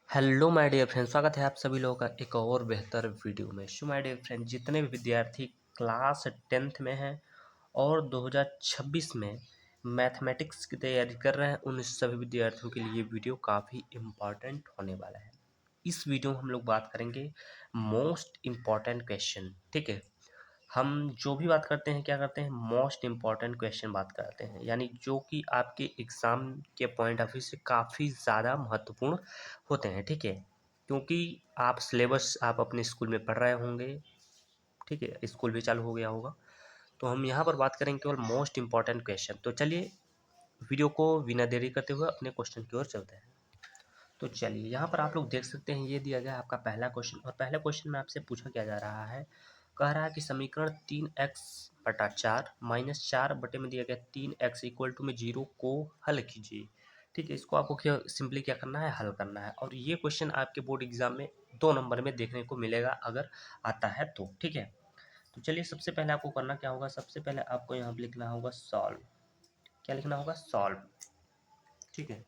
Hello my dear friend, स्वागत है आप सभी लोगों का एक और बेहतर वीडियो में। माय डियर फ्रेंड, जितने भी विद्यार्थी क्लास 10th में हैं और 2026 में मैथमेटिक्स की तैयारी कर रहे हैं, उन सभी विद्यार्थियों के लिए वीडियो काफ़ी इम्पॉर्टेंट होने वाला है। इस वीडियो में हम लोग बात करेंगे मोस्ट इम्पॉर्टेंट क्वेश्चन। ठीक है, हम जो भी बात करते हैं क्या करते हैं, मोस्ट इम्पॉर्टेंट क्वेश्चन बात करते हैं, यानी जो कि आपके एग्ज़ाम के पॉइंट ऑफ व्यू से काफ़ी ज़्यादा महत्वपूर्ण होते हैं। ठीक है, क्योंकि आप सिलेबस आप अपने स्कूल में पढ़ रहे होंगे। ठीक है, स्कूल भी चालू हो गया होगा, तो हम यहाँ पर बात करेंगे केवल मोस्ट इम्पॉर्टेंट क्वेश्चन। तो चलिए वीडियो को बिना देरी करते हुए अपने क्वेश्चन की ओर चलते हैं। तो चलिए यहाँ पर आप लोग देख सकते हैं, ये दिया गया है आपका पहला क्वेश्चन, और पहले क्वेश्चन में आपसे पूछा क्या जा रहा है, कह रहा है कि समीकरण 3x/4 -4 बटे में दिया गया 3x इक्वल टू में 0 को हल कीजिए। ठीक है, इसको आपको क्या सिंपली क्या करना है, हल करना है। और ये क्वेश्चन आपके बोर्ड एग्जाम में 2 नंबर में देखने को मिलेगा अगर आता है तो। ठीक है, तो चलिए सबसे पहले आपको करना क्या होगा, सबसे पहले आपको यहाँ पर लिखना होगा सॉल्व। क्या लिखना होगा, सॉल्व। ठीक है,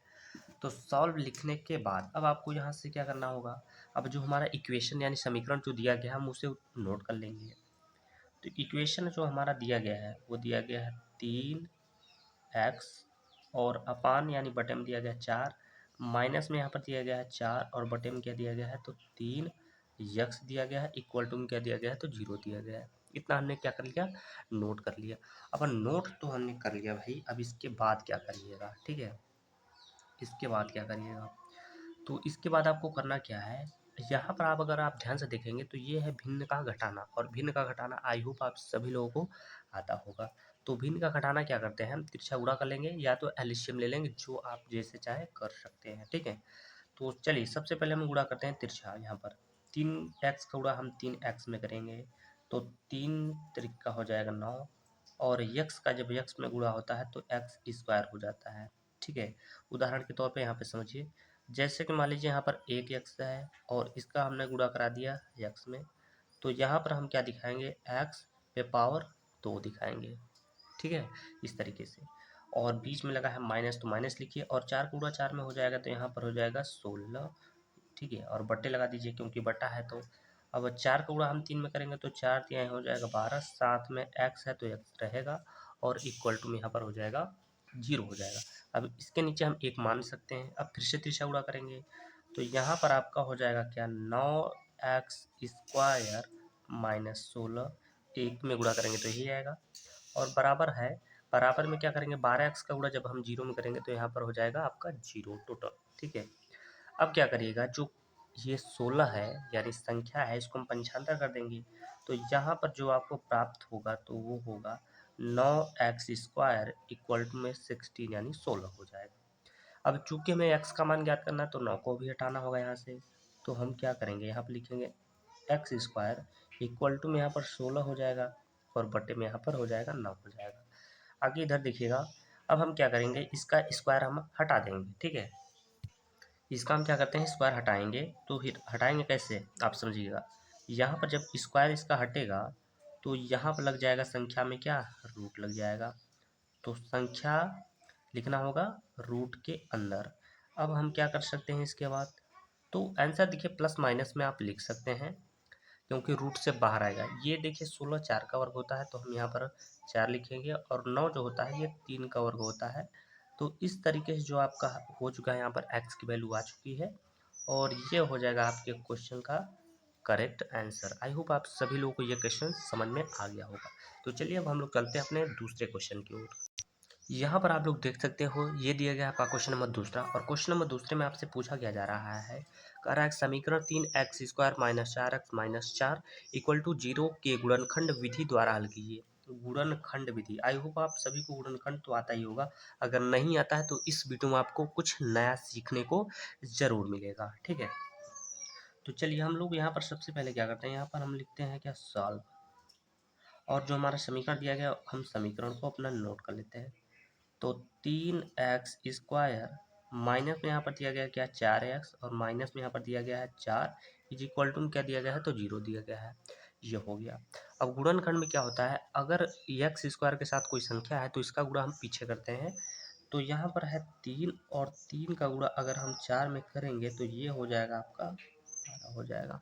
तो सॉल्व लिखने के बाद अब आपको यहाँ से क्या करना होगा, अब जो हमारा इक्वेशन यानी समीकरण जो दिया गया है हम उसे नोट कर लेंगे। तो इक्वेशन जो हमारा दिया गया है वो दिया गया है 3x और अपान यानी बटे में दिया गया 4, माइनस में यहाँ पर दिया गया है 4 और बटे में क्या दिया गया है तो 3 यक्स दिया गया है, इक्वल टू में क्या दिया गया है तो 0 दिया गया है। इतना हमने क्या कर लिया, नोट कर लिया। अब नोट तो हमने कर लिया भाई, अब इसके बाद क्या करिएगा। ठीक है, इसके बाद क्या करिएगा, तो इसके बाद आपको करना क्या है, यहाँ पर आप अगर आप ध्यान से देखेंगे तो ये है भिन्न का घटाना, और भिन्न का घटाना आई होप आप सभी लोगों को आता होगा। तो भिन्न का घटाना क्या करते हैं, हम तिरछा गुणा कर लेंगे या तो एलसीएम ले लेंगे, जो आप जैसे चाहे कर सकते हैं। ठीक है, तो चलिए सबसे पहले हम गुणा करते हैं तिरछा। यहाँ पर 3x का गुणा हम 3x में करेंगे तो 3 त्रिक हो जाएगा 9, और यक्स का जब यक्स में गुणा होता है तो एक्स स्क्वायर हो जाता है। ठीक है, उदाहरण के तौर पे यहाँ पे समझिए, जैसे कि मान लीजिए यहाँ पर 1 यक्स है और इसका हमने गुणा करा दिया यक्स में, तो यहाँ पर हम क्या दिखाएंगे, एक्स पे पावर 2 दिखाएंगे। ठीक है, इस तरीके से। और बीच में लगा है माइनस, तो माइनस लिखिए, और 4 का गुणा 4 में हो जाएगा तो यहाँ पर हो जाएगा 16। ठीक है, और बट्टे लगा दीजिए क्योंकि बट्टा है। तो अब 4 का गुणा हम 3 में करेंगे तो 4 तिहाई हो जाएगा 12, साथ में एक्स है तो एक्स रहेगा, और इक्वल टू में यहाँ पर हो जाएगा 0 हो जाएगा। अब इसके नीचे हम 1 मान सकते हैं। अब फिर से तीसरा गुणा करेंगे तो यहाँ पर आपका हो जाएगा क्या, 9x स्क्वायर माइनस 16, 1 में गुणा करेंगे तो यही आएगा, और बराबर है, बराबर में क्या करेंगे, 12x का गुणा जब हम 0 में करेंगे तो यहाँ पर हो जाएगा आपका 0 टोटल। ठीक है, अब क्या करिएगा, जो ये 16 है यानी संख्या है, इसको हम पंचांतर कर देंगे तो यहाँ पर जो आपको प्राप्त होगा तो वो होगा 9x स्क्वायर इक्वल टू में 16 यानी 16 हो जाएगा। अब चूंकि हमें x का मान ज्ञात करना है तो 9 को भी हटाना होगा यहाँ से, तो हम क्या करेंगे, यहाँ पर लिखेंगे एक्स स्क्वायर इक्वल टू में यहाँ पर 16 हो जाएगा, और बटे में यहाँ पर हो जाएगा 9 हो जाएगा। आगे इधर देखिएगा, अब हम क्या करेंगे, इसका स्क्वायर हम हटा देंगे। ठीक है, इसका हम क्या करते हैं, स्क्वायर हटाएंगे, तो फिर हटाएंगे कैसे आप समझिएगा, यहाँ पर जब स्क्वायर इसका हटेगा तो यहाँ पर लग जाएगा संख्या में क्या, रूट लग जाएगा, तो संख्या लिखना होगा रूट के अंदर। अब हम क्या कर सकते हैं इसके बाद, तो आंसर देखिए प्लस माइनस में आप लिख सकते हैं क्योंकि रूट से बाहर आएगा। ये देखिए 16 4 का वर्ग होता है तो हम यहाँ पर 4 लिखेंगे, और 9 जो होता है ये 3 का वर्ग होता है। तो इस तरीके से जो आपका हो चुका है, यहाँ पर x की वैल्यू आ चुकी है, और ये हो जाएगा आपके क्वेश्चन का करेक्ट आंसर। आई होप आप सभी लोगों को ये क्वेश्चन समझ में आ गया होगा। तो चलिए अब हम लोग चलते हैं अपने दूसरे क्वेश्चन की ओर। यहाँ पर आप लोग देख सकते हो, ये दिया गया आपका क्वेश्चन नंबर दूसरा, और क्वेश्चन नंबर दूसरे में आपसे पूछा क्या जा रहा है, कह रहा है समीकरण 3x square minus 4x minus 4 equal to 0 के गुणनखंड विधि द्वारा हल कीजिए। गुणनखंड विधि, आई होप आप सभी को गुणनखंड तो आता ही होगा, अगर नहीं आता है तो इस वीडियो में आपको कुछ नया सीखने को जरूर मिलेगा। ठीक है, तो चलिए हम लोग यहाँ पर सबसे पहले क्या करते हैं, यहाँ पर हम लिखते हैं क्या, सॉल्व, और जो हमारा समीकरण दिया गया हम समीकरण को अपना नोट कर लेते हैं। तो 3x स्क्वायर माइनस में यहाँ पर दिया गया क्या, 4x, और माइनस में यहाँ पर दिया गया है 4 इज इक्वल टू क्या दिया गया है तो 0 दिया गया है, ये हो गया। अब गुणनखंड में क्या होता है, अगर x स्क्वायर के साथ कोई संख्या है तो इसका गुणा हम पीछे करते हैं, तो यहाँ पर है 3 और 3 का गुणा अगर हम 4 में करेंगे तो ये हो जाएगा आपका 12 हो जाएगा।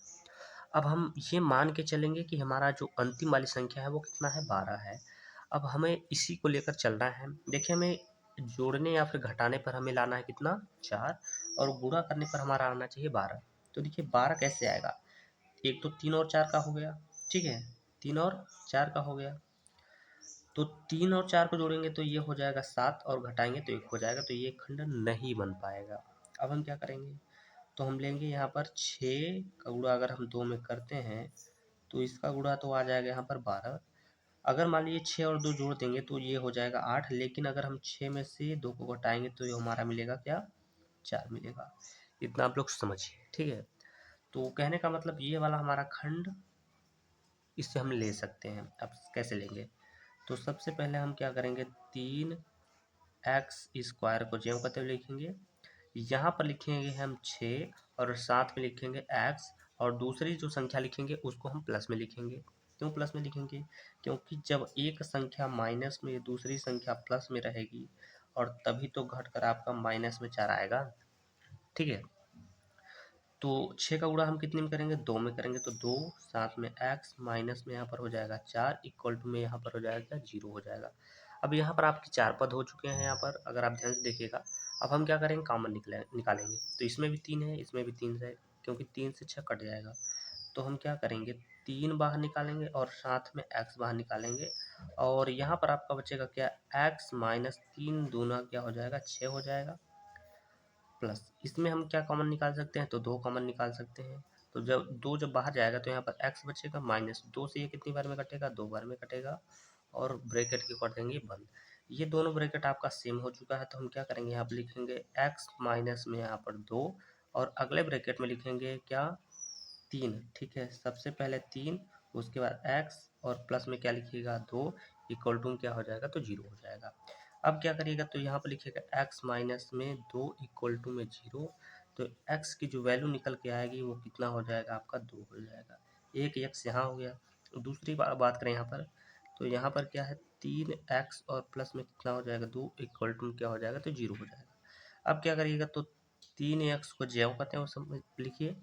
अब हम ये मान के चलेंगे कि हमारा जो अंतिम वाली संख्या है वो कितना है, 12 है। अब हमें इसी को लेकर चलना है। देखिए हमें जोड़ने या फिर घटाने पर हमें लाना है कितना, 4, और गुणा करने पर हमारा आना चाहिए 12। तो देखिए 12 कैसे आएगा, एक तो 3 और 4 का हो गया, ठीक है, 3 और 4 का हो गया, तो 3 और 4 को जोड़ेंगे तो ये हो जाएगा 7 और घटाएंगे तो 1 हो जाएगा, तो ये खंड नहीं बन पाएगा। अब हम क्या करेंगे, तो हम लेंगे यहाँ पर 6 का गुणा अगर हम 2 में करते हैं तो इसका गुणा तो आ जाएगा यहाँ पर 12। अगर मान लीजिए 6 और 2 जोड़ देंगे तो ये हो जाएगा 8, लेकिन अगर हम 6 में से 2 को घटाएंगे तो ये हमारा मिलेगा क्या, 4 मिलेगा। इतना आप लोग समझिए, ठीक है। तो कहने का मतलब ये वाला हमारा खंड इससे हम ले सकते हैं। अब कैसे लेंगे, तो सबसे पहले हम क्या करेंगे, 3x² को ज्यों का त्यों लिखेंगे, यहाँ पर लिखेंगे हम 6 और साथ में लिखेंगे x, और दूसरी जो संख्या लिखेंगे उसको हम प्लस में लिखेंगे। क्यों प्लस में लिखेंगे, क्योंकि जब एक संख्या माइनस में दूसरी संख्या प्लस में रहेगी और तभी तो घट कर आपका माइनस में 4 आएगा, ठीक है। तो 6 का गुणा हम कितने में करेंगे, 2 में करेंगे, तो 2 साथ में x माइनस में यहाँ पर हो जाएगा 4 इक्वल टू में यहाँ पर हो जाएगा 0 हो जाएगा। अब यहाँ पर आपके 4 पद हो चुके हैं यहाँ पर, अगर आप ध्यान से देखिएगा। अब हम क्या करेंगे, कॉमन निकालेंगे, तो इसमें भी 3 है, इसमें भी 3 है, क्योंकि 3 से 6 कट जाएगा। तो हम क्या करेंगे, 3 बाहर निकालेंगे और साथ में x बाहर निकालेंगे, और यहाँ पर आपका बचेगा क्या, x माइनस 3 दूना क्या हो जाएगा, 6 हो जाएगा, प्लस इसमें हम क्या कॉमन निकाल सकते हैं, तो 2 कॉमन निकाल सकते हैं। तो जब बाहर जाएगा तो यहाँ पर x बचेगा, माइनस 2 से ये कितनी बार में कटेगा, 2 बार में कटेगा, और ब्रैकेट के कर देंगे बंद। ये दोनों ब्रैकेट आपका सेम हो चुका है, तो हम क्या करेंगे, यहाँ पर लिखेंगे x माइनस में यहाँ पर 2, और अगले ब्रैकेट में लिखेंगे क्या, 3, ठीक है। सबसे पहले 3, उसके बाद x, और प्लस में क्या लिखिएगा, 2 इक्वल टू क्या हो जाएगा, तो 0 हो जाएगा। अब क्या करिएगा, तो यहाँ पर लिखिएगा x माइनस में 2 इक्वल टू में 0, तो x की जो वैल्यू निकल के आएगी वो कितना हो जाएगा, आपका 2 हो जाएगा। एक x यहाँ हो गया। दूसरी बात करें यहाँ पर, तो यहाँ पर क्या है, 3x और प्लस में कितना हो जाएगा, 2 इक्वल टू क्या हो जाएगा, तो 0 हो जाएगा। अब क्या करिएगा, तो 3x को ज्यों कहते हैं वो सब लिखिए,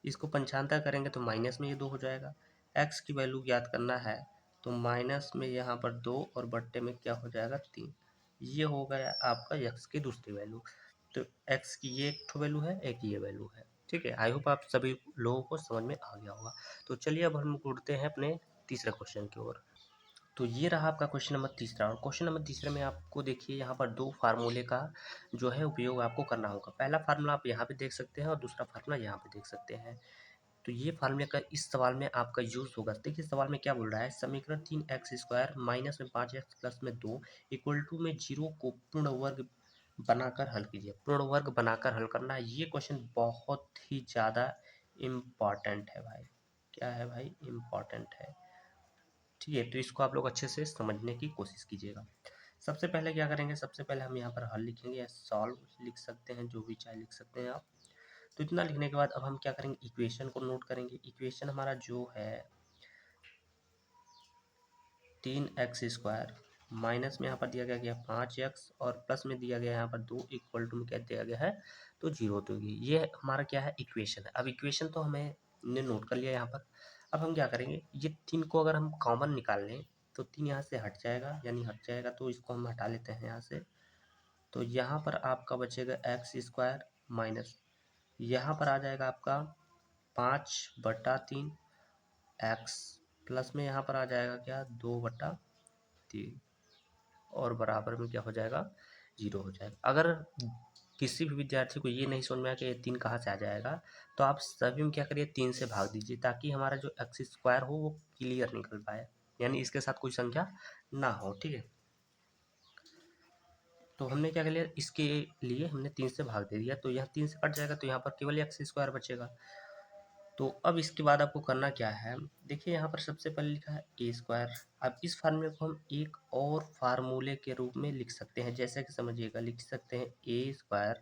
इसको पंचांतर करेंगे तो माइनस में ये 2 हो जाएगा। x की वैल्यू ज्ञात करना है, तो माइनस में यहाँ पर 2 और बट्टे में क्या हो जाएगा, 3। ये हो गया आपका x की दूसरी वैल्यू। तो x की ये एक तो वैल्यू है, एक ये वैल्यू है, ठीक है। आई होप आप सभी लोगों को समझ में आ गया होगा। तो चलिए अब हम उड़ते हैं अपने तीसरे क्वेश्चन की ओर। तो ये रहा आपका क्वेश्चन नंबर तीसरा, और क्वेश्चन नंबर तीसरे में आपको देखिए यहाँ पर 2 फार्मूले का जो है उपयोग आपको करना होगा। पहला फार्मूला आप यहाँ पे देख सकते हैं और दूसरा फार्मूला यहाँ पे देख सकते हैं। तो ये फार्मूले का इस सवाल में आपका यूज होगा। देखिए सवाल में क्या बोल रहा है, समीकरण 3x² माइनस में 5x प्लस में 2 इक्वल टू में 0 को पूर्ण वर्ग बनाकर हल कीजिए। पूर्ण वर्ग बनाकर हल करना, ये क्वेश्चन बहुत ही ज़्यादा इम्पॉर्टेंट है भाई। क्या है भाई, इम्पॉर्टेंट है, ठीक है। तो इसको आप लोग अच्छे से समझने की कोशिश कीजिएगा। सबसे पहले क्या करेंगे, सबसे पहले हम यहाँ पर हल लिखेंगे या सॉल्व लिख सकते हैं, जो भी चाहे लिख सकते हैं आप। तो इतना लिखने के बाद अब हम क्या करेंगे, इक्वेशन को नोट करेंगे। इक्वेशन हमारा जो है 3x² माइनस में यहाँ पर दिया गया 5x, और प्लस में दिया गया यहाँ पर 2 इक्वल टू में क्या दिया गया है, तो 0 तो ये हमारा क्या है, इक्वेशन है। अब इक्वेशन तो हमें ने नोट कर लिया यहाँ पर। अब हम क्या करेंगे, ये 3 को अगर हम कॉमन निकाल लें तो 3 यहाँ से हट जाएगा, यानी हट जाएगा, तो इसको हम हटा लेते हैं यहाँ से। तो यहाँ पर आपका बचेगा x² माइनस, यहाँ पर आ जाएगा आपका 5/3 x, प्लस में यहाँ पर आ जाएगा क्या, 2/3, और बराबर में क्या हो जाएगा, 0 हो जाएगा। अगर किसी भी विद्यार्थी को ये नहीं समझ में आया कि ये 3 कहाँ से आ जाएगा, तो आप सभी में क्या करिए, 3 से भाग दीजिए, ताकि हमारा जो x² हो वो क्लियर निकल पाए, यानी इसके साथ कोई संख्या ना हो, ठीक है। तो हमने क्या कर लिया, इसके लिए हमने 3 से भाग दे दिया, तो यहाँ 3 से कट जाएगा, तो यहाँ पर केवल x² बचेगा। तो अब इसके बाद आपको करना क्या है, देखिए यहाँ पर सबसे पहले लिखा है a²। अब इस फार्मूले को हम एक और फार्मूले के रूप में लिख सकते हैं, जैसे कि समझिएगा, लिख सकते हैं a²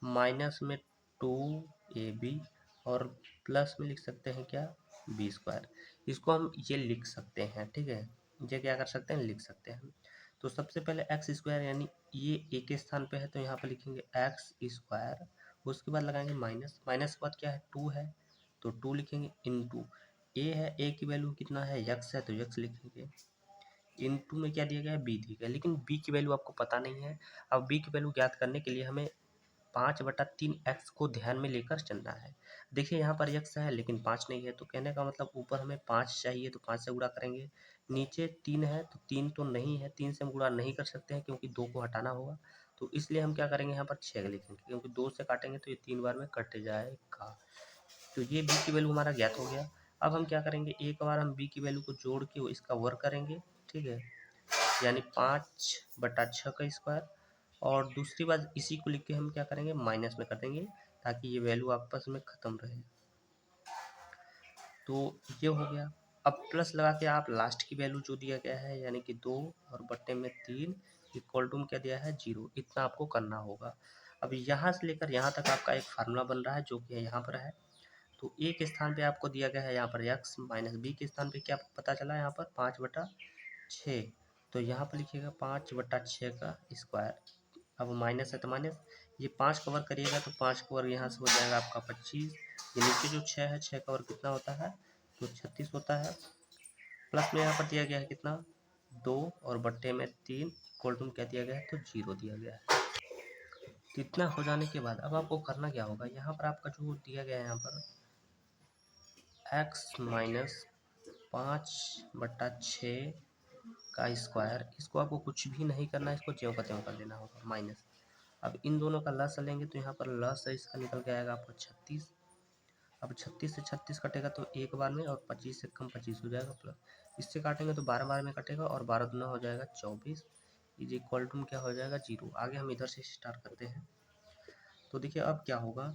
माइनस में 2ab, और प्लस में लिख सकते हैं क्या, b²। इसको हम ये लिख सकते हैं, ठीक है, ये क्या कर सकते हैं, लिख सकते हैं। तो सबसे पहले एक्स स्क्वायर यानी ये ए के स्थान पे है तो यहाँ पर लिखेंगे एक्स स्क्वायर, उसके बाद लगाएंगे माइनस, माइनस के बाद क्या है 2 है तो 2 लिखेंगे, इनटू ए है, ए की वैल्यू कितना है यक्स है तो यक्स लिखेंगे, इनटू में क्या दिया गया है बी दिया गया है, लेकिन बी की वैल्यू आपको पता नहीं है। अब बी की वैल्यू ज्ञात करने के लिए हमें 5/3 एक्स को ध्यान में लेकर चलना है। देखिए यहाँ पर एक्स है लेकिन 5 नहीं है, तो कहने का मतलब ऊपर हमें 5 चाहिए तो 5 से गुणा करेंगे, नीचे 3 है तो 3 तो नहीं है, 3 से हम गुणा नहीं कर सकते हैं क्योंकि 2 को हटाना होगा, तो इसलिए हम क्या करेंगे यहाँ पर 6 लिखेंगे, क्योंकि 2 से काटेंगे तो ये 3 बार में कट जाएगा। तो ये बी की वैल्यू हमारा ज्ञात हो गया। अब हम क्या करेंगे, एक बार हम बी की वैल्यू को जोड़ के इसका वर्ग करेंगे, ठीक है, यानी 5/6 का स्क्वायर, और दूसरी बात इसी को लिख के हम क्या करेंगे माइनस में कर देंगे ताकि ये वैल्यू आपस में ख़त्म रहे। तो ये हो गया। अब प्लस लगा के आप लास्ट की वैल्यू जो दिया गया है यानी कि 2 और बट्टे में 3 इक्वल टू क्या दिया है 0, इतना आपको करना होगा। अब यहाँ से लेकर यहाँ तक आपका एक फार्मूला बन रहा है जो कि यहाँ पर है। तो ए के स्थान पे आपको दिया गया है यहाँ पर x माइनस बी के स्थान पे क्या पता चला यहाँ पर 5/6, तो यहाँ पर लिखिएगा 5/6 का स्क्वायर। अब माइनस है तो माइनस, ये 5 कवर करिएगा तो 5 कवर यहाँ से हो जाएगा आपका 25, ये नीचे जो 6 है 6 कवर कितना होता है तो 36 होता है, प्लस में यहाँ पर दिया गया है कितना 2 और बट्टे में 3 इक्वल टू क्या दिया गया है तो 0 दिया गया है। तो इतना हो जाने के बाद अब आपको करना क्या होगा, यहाँ पर आपका जो दिया गया है यहाँ पर x माइनस 5/6 का स्क्वायर, इसको आपको कुछ भी नहीं करना है, इसको ज्यों का त्यों कर देना होगा माइनस। अब इन दोनों का लस लेंगे तो यहाँ पर लस है इसका निकल के आएगा आपको 36। अब 36 से 36 कटेगा तो एक बार में, और 25 से कम 25 हो जाएगा, प्लस इससे काटेंगे तो 12 बार में कटेगा और 12 दूना हो जाएगा 24, इज इक्वल टू क्या हो जाएगा 0। आगे हम इधर से स्टार्ट करते हैं। तो देखिए अब क्या होगा,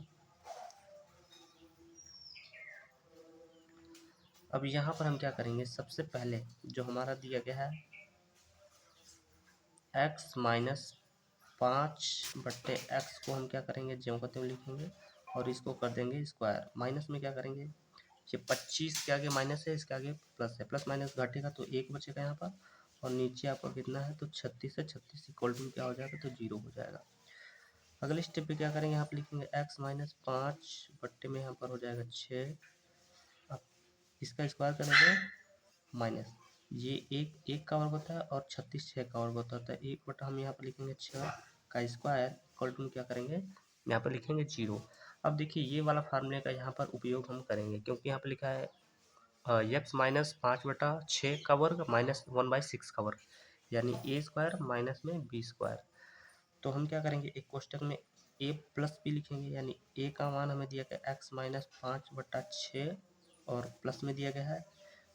अब यहाँ पर हम क्या करेंगे, सबसे पहले जो हमारा दिया गया है x माइनस 5/x को हम क्या करेंगे ज्यों का त्यों लिखेंगे और इसको कर देंगे स्क्वायर, माइनस में क्या करेंगे, ये 25 के आगे माइनस है, इसके आगे प्लस है, प्लस माइनस घटेगा तो 1 बचेगा यहाँ पर, और नीचे आपका कितना है तो 36 है, 36 इक्वल टू क्या हो जाएगा तो 0 हो जाएगा। अगले स्टेप पे क्या करेंगे, यहाँ पर लिखेंगे x माइनस 5 में यहाँ पर हो जाएगा 6, अब इसका स्क्वायर करेंगे माइनस, ये एक का वर्ग होता है और 36 6 का वर्ग होता है, 1 हम यहाँ पर लिखेंगे 6 का स्क्वायर इक्वल टू क्या करेंगे यहाँ पर लिखेंगे 0। अब देखिए ये वाला फार्मूले का यहाँ पर उपयोग हम करेंगे क्योंकि यहाँ पर लिखा है x माइनस 5/6 का वर्ग माइनस 1/6 का वर्ग, यानी ए स्क्वायर माइनस में बी स्क्वायर। तो हम क्या करेंगे, एक कोष्टक में a प्लस बी लिखेंगे, यानी a का मान हमें दिया गया x माइनस 5/6 और प्लस में दिया गया है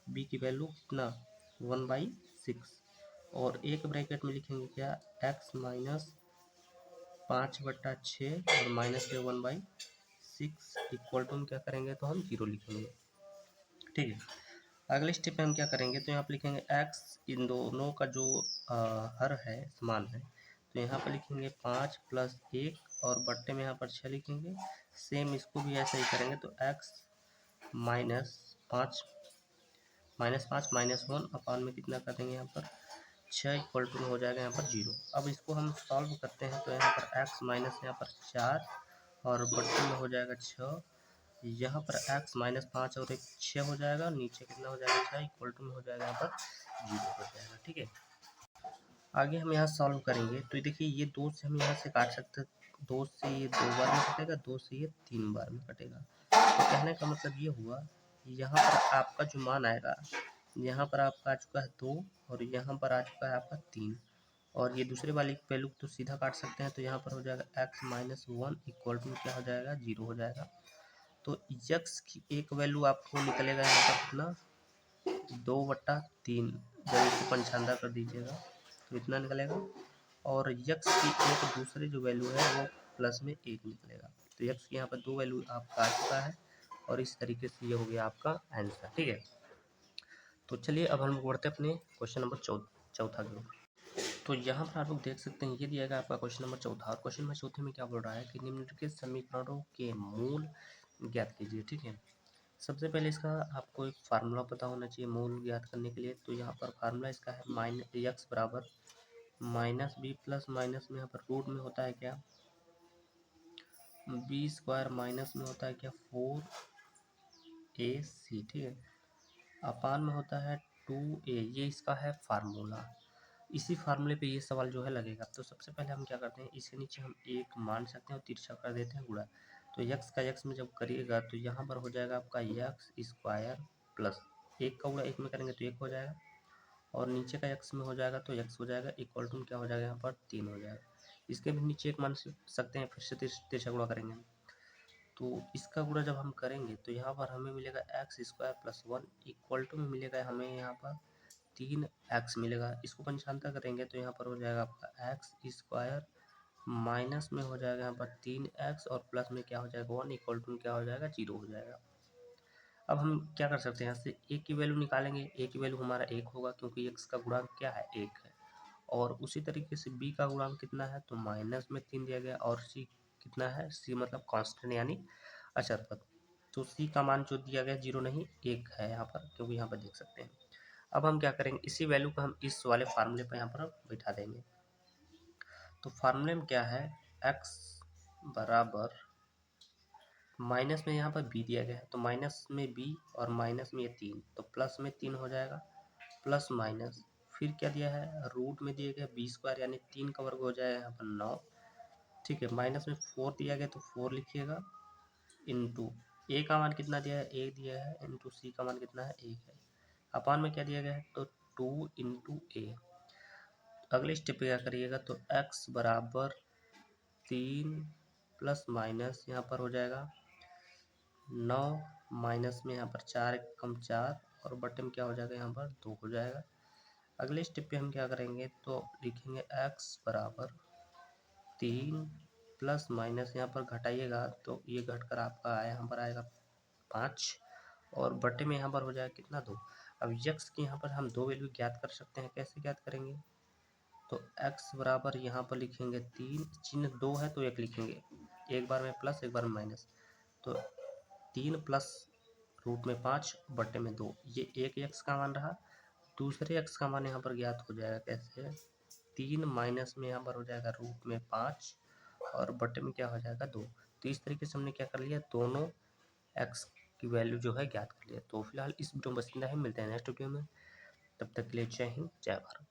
b की वैल्यू कितना 1/6, और एक ब्रैकेट में लिखेंगे क्या x माइनस 5/6 और माइनस में 1/6 इक्वल टू हम क्या करेंगे तो हम 0 लिखेंगे, ठीक है। अगले स्टेप में हम क्या करेंगे, तो यहाँ पर लिखेंगे x, इन दोनों का जो हर है समान है, तो यहाँ पर लिखेंगे 5 + 1 और बट्टे में यहाँ पर 6 लिखेंगे, सेम इसको भी ऐसा ही करेंगे तो x माइनस 5 -1 अपान में कितना कर देंगे यहाँ पर 6 इक्वल टू हो जाएगा यहाँ पर 0। अब इसको हम सॉल्व करते हैं तो यहाँ पर x माइनस यहाँ पर 4 और बट्टे में हो जाएगा 6, यहाँ पर x माइनस 5 और एक 6 हो जाएगा, नीचे कितना हो जाएगा 6 इक्वल टू में हो जाएगा यहाँ पर 0 हो जाएगा, ठीक है। आगे हम यहाँ सॉल्व करेंगे तो देखिए ये 2 से हम यहाँ से काट सकते हैं, 2 से ये 2 बार में कटेगा, 2 से ये 3 बार में कटेगा, तो कहने का मतलब ये हुआ यहाँ पर आपका जो मान आएगा, यहाँ पर आपका आ चुका है 2 और यहाँ पर आ चुका है आपका 3, और ये दूसरे वाली वैल्यू तो सीधा काट सकते हैं, तो यहाँ पर हो जाएगा x माइनस 1 इक्वल टू क्या हो जाएगा 0 हो जाएगा। तो x की एक वैल्यू आपको निकलेगा यहाँ पर कितना 2/3, जब इसको पंचांदा कर दीजिएगा तो इतना निकलेगा, और x की एक दूसरी जो वैल्यू है वो प्लस में 1 निकलेगा, तो x की यहाँ पर 2 वैल्यू आपका आ चुका है, और इस तरीके से ये हो गया आपका आंसर, ठीक है। तो चलिए अब हम बढ़ते अपने क्वेश्चन नंबर चौथा की ओर। तो यहाँ पर आप लोग देख सकते हैं ये दिया गया आपका क्वेश्चन नंबर चौथा, और क्वेश्चन नंबर चौथे में क्या बोल रहा है कि निम्नलिखित समीकरणों के मूल ज्ञात कीजिए, ठीक है। सबसे पहले इसका आपको एक फार्मूला पता होना चाहिए मूल ज्ञात करने के लिए, तो यहाँ पर फार्मूला इसका है -x बराबर माइनस बी प्लस माइनस में यहाँ पर रूट में होता है क्या, बी स्क्वायर माइनस में होता है क्या 4ac, ठीक है, अपान में होता है 2a, ये इसका है फार्मूला। इसी फार्मूले पे ये सवाल जो है लगेगा। तो सबसे पहले हम क्या करते हैं, इसके नीचे हम एक मान सकते हैं और तिरछा कर देते हैं गुणा। तो यक्स का यक्स में जब करिएगा तो यहाँ पर हो जाएगा आपका यक्स स्क्वायर प्लस एक का गुणा एक में करेंगे तो एक हो जाएगा, और नीचे का यक्स में हो जाएगा तो यक्स हो जाएगा इक्वल टू क्या हो जाएगा यहाँ पर 3 हो जाएगा। इसके भी नीचे एक मान सकते हैं, फिर से तिरछा गुणा करेंगे। तो इसका गुणा जब हम करेंगे तो यहाँ पर हमें मिलेगा x square plus 1 equal to में मिलेगा हमें यहाँ पर 3x मिलेगा। इसको पंचांतर करेंगे तो यहाँ पर हो जाएगा आपका एक्स स्क्वायर माइनस में हो जाएगा यहाँ पर 3x और प्लस में क्या हो जाएगा 1 इक्वल टू क्या हो जाएगा 0 हो जाएगा। अब हम क्या कर सकते हैं, यहाँ से a की वैल्यू निकालेंगे। a की वैल्यू हमारा 1 होगा क्योंकि x का गुणांक क्या है 1 है, और उसी तरीके से b का गुणांक कितना है तो माइनस में 3 दिया गया, और c कितना है, c मतलब कांस्टेंट यानी अचर पद। तो c का मान जो दिया गया 0 नहीं 1 है यहाँ पर, क्योंकि यहाँ पर देख सकते हैं। अब हम क्या करेंगे, इसी वैल्यू को हम इस वाले फार्मूले पर यहाँ पर बैठा देंगे। तो फार्मूले में क्या है, x बराबर माइनस में यहाँ पर b दिया गया है तो माइनस में b और माइनस में ये 3, तो प्लस में 3 हो जाएगा, प्लस माइनस फिर क्या दिया है, रूट में दिया गया बी स्क्वायर यानी 3 का वर्ग हो जाएगा यहाँ पर 9, ठीक है, माइनस में 4 दिया गया तो 4 लिखिएगा, इंटू a का मान कितना दिया है 1 दिया है, इंटू c का मान कितना है 1 है, अपान में क्या दिया गया है तो 2 इंटू a। अगले स्टेप पे क्या करिएगा तो x बराबर 3 प्लस माइनस यहाँ पर हो जाएगा 9 माइनस में यहाँ पर 4 कम 4 और बटे में क्या हो जाएगा यहाँ पर 2 हो जाएगा। अगले स्टेप पे हम क्या करेंगे तो लिखेंगे x बराबर 3 प्लस माइनस यहाँ पर घटाइएगा तो ये घटकर आपका यहाँ पर आएगा 5 और बटे में यहाँ पर हो जाएगा कितना 2। अब यक्स की यहाँ पर हम दो वैल्यू ज्ञात कर सकते हैं, कैसे ज्ञात करेंगे तो x बराबर यहाँ पर लिखेंगे 3, चिन्ह 2 है तो 1 लिखेंगे, एक बार में प्लस एक बार में माइनस, तो 3 प्लस रूट में 5 बटे में 2, ये एक एक्स का मान रहा। दूसरे एक्स का मान यहाँ पर ज्ञात हो जाएगा कैसे, 3 माइनस में यहाँ पर हो जाएगा रूट में 5 और बटे में क्या हो जाएगा 2। तो इस तरीके से हमने क्या कर लिया, दोनों एक्स की वैल्यू जो है ज्ञात कर लिया। तो फिलहाल इस वीडियो में बस इतना ही, मिलते हैं नेक्स्ट वीडियो में, तब तक के लिए जय हिंद जय भारत।